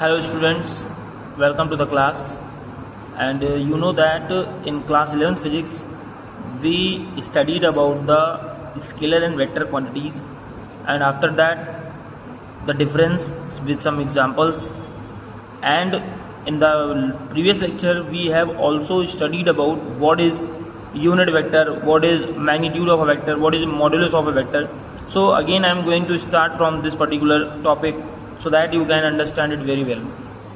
Hello students, welcome to the class. And you know that in class 11th physics we studied about the scalar and vector quantities, and after that the difference with some examples. And in the previous lecture we have also studied about what is unit vector, what is magnitude of a vector, what is modulus of a vector. So again I am going to start from this particular topic so that you can understand it very well.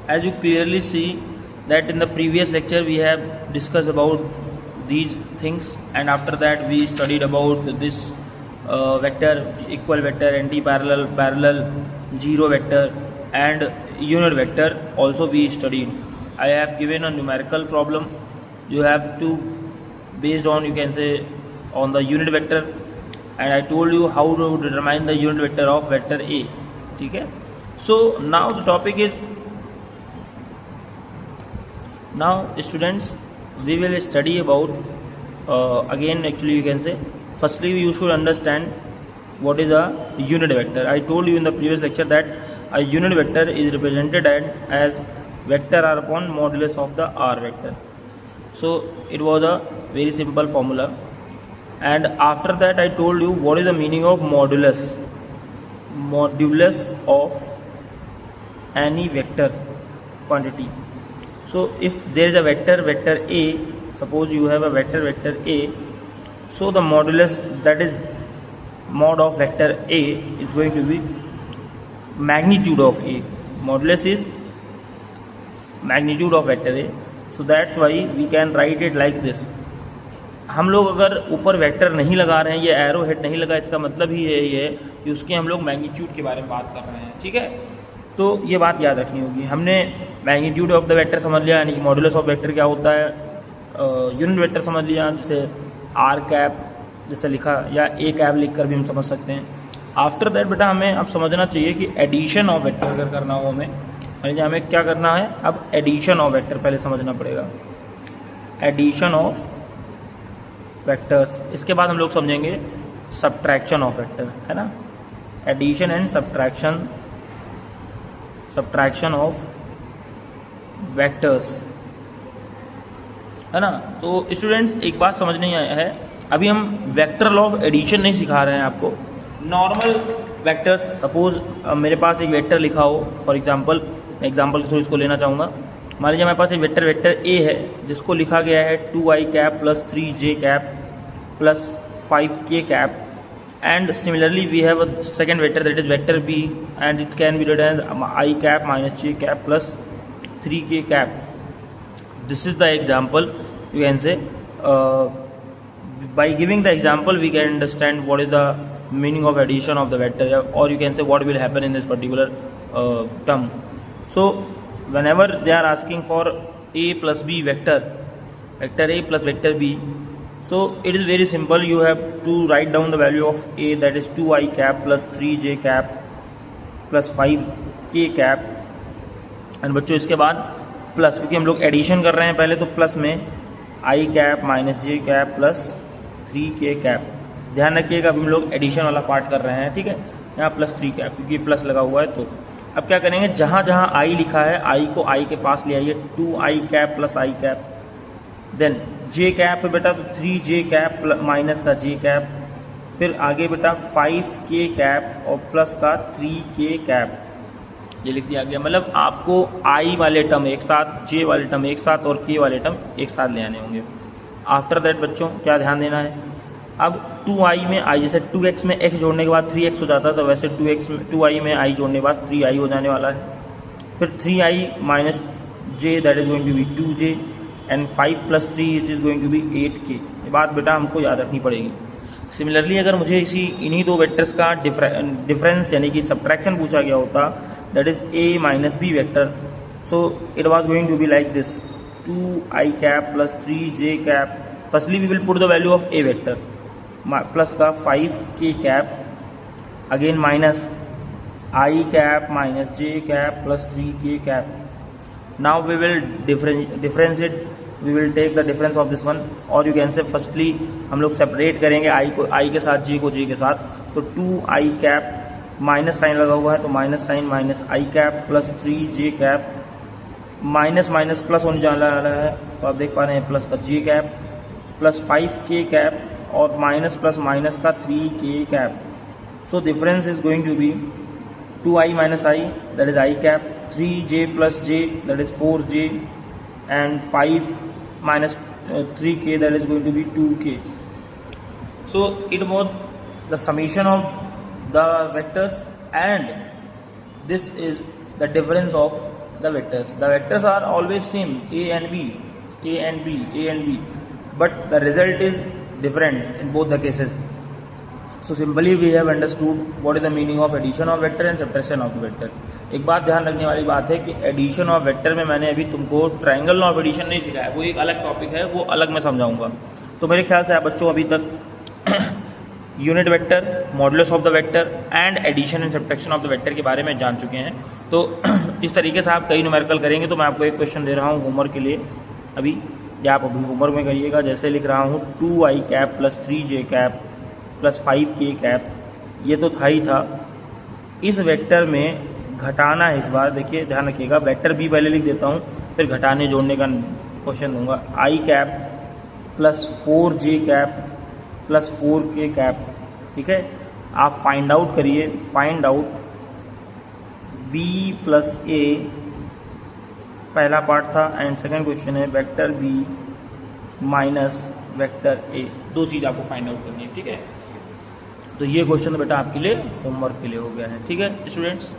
As you clearly see that in the previous lecture we have discussed about these things, and after that we studied about this vector, equal vector, anti-parallel, parallel, zero vector and unit vector also we studied. I have given a numerical problem. You have to, based on, you can say, on the unit vector, and I told you how to determine the unit vector of vector A. Okay? So now the topic is, now students we will study about again, actually you can say, firstly you should understand what is a unit vector. I told you in the previous lecture that a unit vector is represented as vector r upon modulus of the r vector. So it was a very simple formula, and after that I told you what is the meaning of modulus. Modulus of any vector quantity. So if there is a vector A, suppose you have a vector A, so the modulus, that is mod of vector A, is going to be magnitude of A. Modulus is magnitude of vector A. So that's why we can write it like this. हम लोग अगर ऊपर vector नहीं लगा रहे हैं, ये arrow head नहीं लगा, इसका मतलब ही यही है कि उसके हम लोग मैग्नीट्यूड के बारे में बात कर रहे हैं. ठीक है, तो ये बात याद रखनी होगी. हमने मैग्नीट्यूड ऑफ द वेक्टर समझ लिया, यानी कि मॉडुलस ऑफ वेक्टर क्या होता है. यूनिट वेक्टर समझ लिया, जैसे आर कैप जैसे लिखा, या ए कैप लिख कर भी हम समझ सकते हैं. आफ्टर दैट बेटा हमें अब समझना चाहिए कि एडिशन ऑफ वेक्टर अगर करना हो हमें क्या करना है. अब एडिशन ऑफ वेक्टर पहले समझना पड़ेगा, एडिशन ऑफ वेक्टर्स. इसके बाद हम लोग समझेंगे सब्ट्रैक्शन ऑफ वेक्टर, है ना. Addition and subtraction of vectors, है ना. तो स्टूडेंट्स एक बात समझ नहीं आया है, अभी हम वेक्टर लॉ ऑफ एडिशन नहीं सिखा रहे हैं आपको. नॉर्मल वेक्टर्स, सपोज मेरे पास एक वेक्टर लिखा हो, फॉर एग्जांपल के थ्रू इसको लेना चाहूँगा. मान लीजिए हमारे पास एक वेक्टर ए है जिसको लिखा गया है 2i cap plus 3j cap plus 5k cap, and similarly we have a second vector, that is vector b, and it can be written as I cap minus j cap plus 3k cap. This is the example, you can say. By giving the example we can understand what is the meaning of addition of the vector, or you can say what will happen in this particular term. So whenever they are asking for a plus b vector A plus vector b, so it is very simple. You have to write down the value of a, that is 2i cap plus 3j cap plus 5k cap, and बच्चों इसके बाद plus, क्योंकि हम लोग addition कर रहे हैं पहले, तो प्लस में i cap minus j cap plus 3k cap. ध्यान रखिएगा अभी हम लोग एडिशन वाला पार्ट कर रहे हैं. ठीक है, यहाँ प्लस 3 कैप क्योंकि प्लस लगा हुआ है. तो अब क्या करेंगे, जहाँ जहाँ i लिखा है i को i के पास ले आइए, 2i cap plus i cap. Then j cap पे बेटा तो 3j कैप माइनस का j कैप, फिर आगे बेटा 5k कैप और प्लस का 3k कैप. ये लिख दिया गया. मतलब आपको i वाले टर्म एक साथ, j वाले टर्म एक साथ और k वाले टर्म एक साथ ले आने होंगे. आफ्टर दैट बच्चों क्या ध्यान देना है, अब 2i में i, जैसे 2x में x जोड़ने के बाद 3x हो जाता है, तो वैसे 2i में i जोड़ने के बाद 3i हो जाने वाला है. फिर 3i minus j, that is going to be 2j, and 5 प्लस 3 it is going to be 8k. ये बात बेटा हमको याद रखनी पड़ेगी. सिमिलरली अगर मुझे इन्हीं दो वेक्टर्स का डिफरेंस यानी कि सब्ट्रैक्शन पूछा गया होता, that is a minus b vector, so it was going to be like this, 2i cap plus 3j cap. Firstly we will put the value of a vector, plus का 5k cap, again minus i cap minus j cap plus 3k cap. Now we will differentiate, we will take the difference of this one, और you can say firstly हम लोग separate करेंगे i को i के साथ, j को j के साथ. तो 2i कैप माइनस साइन लगा हुआ है तो minus sign minus i cap plus 3j cap, minus minus plus होने जा रहा है तो आप देख पा रहे हैं प्लस का j cap plus 5k cap और माइनस प्लस माइनस का 3k cap. So difference is going to be 2i minus I, that is I cap, 3j plus j, that is 4j, and 5 minus 3k, that is going to be 2k. So it was the summation of the vectors, and this is the difference of the vectors. The vectors are always same, a and b, a and b, a and b, but the result is different in both the cases. So simply we have understood what is the meaning of addition of vector and subtraction of vector. एक बात ध्यान रखने वाली बात है कि addition of vector में मैंने अभी तुमको ट्रायंगल ऑफ एडिशन नहीं सिखाया, वो एक अलग टॉपिक है, वो अलग मैं समझाऊंगा. तो मेरे ख्याल से आप बच्चों अभी तक unit vector, modulus of the vector and addition and subtraction of the vector के बारे में जान चुके हैं. तो इस तरीके से आप कई न्यूमेरिकल करेंगे. तो मैं आपको एक क्वेश्चन दे रहा हूँ होमवर्क के लिए अभी, या आप अभी होमवर्क में करिएगा. जैसे लिख रहा हूँ 2i cap plus 3j cap plus 5k cap, ये तो था ही था. इस वेक्टर में घटाना है इस बार, देखिए ध्यान रखिएगा, वेक्टर बी पहले लिख देता हूँ फिर घटाने जोड़ने का क्वेश्चन दूंगा. i cap plus 4j cap plus 4k cap. ठीक है, आप फाइंड आउट करिए. Find out b plus a पहला पार्ट था, एंड सेकेंड क्वेश्चन है vector b minus vector a. दो चीज़ आपको फाइंड आउट करनी है. ठीक है, तो ये क्वेश्चन बेटा आपके लिए होमवर्क के लिए हो गया है. ठीक है स्टूडेंट्स.